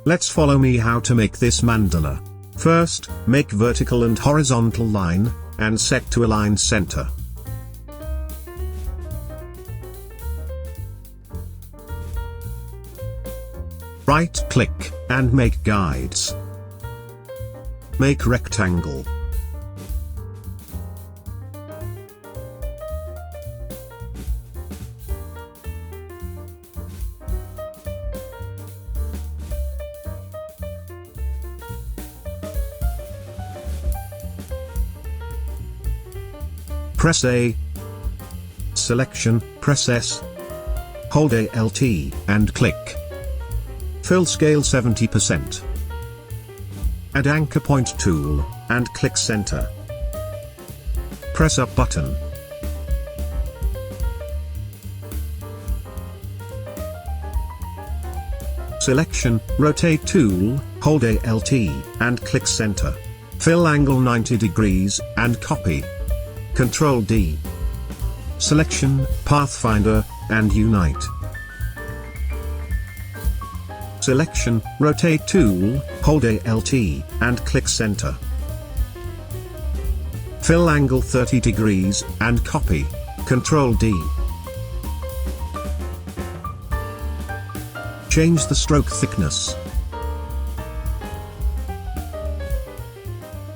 Let's follow me how to make this mandala. First, make vertical and horizontal line, and set to align center. Right-click, and make guides. Make rectangle. Press A. Selection, press S. Hold Alt and click. Fill scale 70%. Add anchor point tool, and click center. Press up button. Selection, rotate tool, hold Alt and click center. Fill angle 90 degrees, and copy. Ctrl D. Selection, Pathfinder, and Unite. Selection, rotate tool, hold Alt and click center. Fill angle 30 degrees, and copy. Ctrl D. Change the stroke thickness.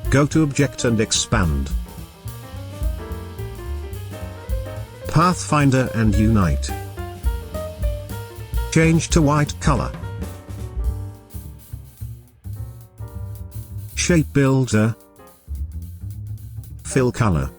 Go to Object and Expand. Pathfinder and Unite. Change to white color. Shape Builder. Fill color.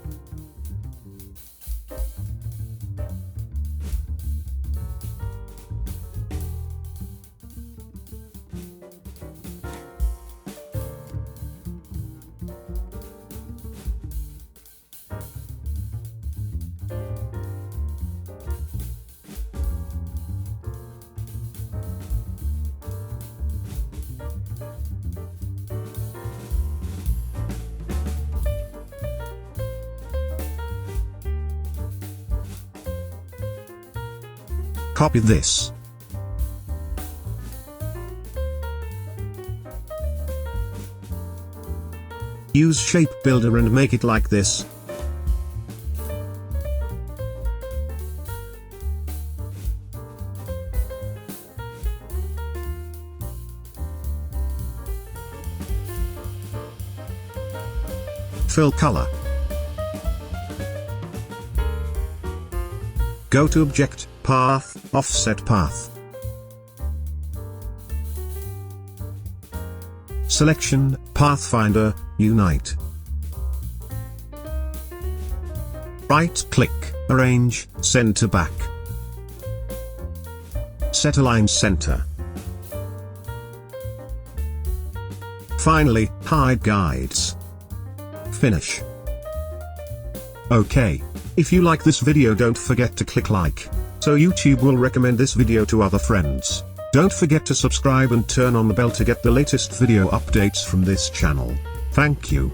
Copy this. Use Shape Builder and make it like this. Fill color. Go to Object, Path, Offset Path. Selection, Pathfinder, Unite. Right-click, Arrange, Send to Back. Set Align Center. Finally, hide guides. Finish. OK. If you like this video, don't forget to click like, so YouTube will recommend this video to other friends. Don't forget to subscribe and turn on the bell to get the latest video updates from this channel. Thank you.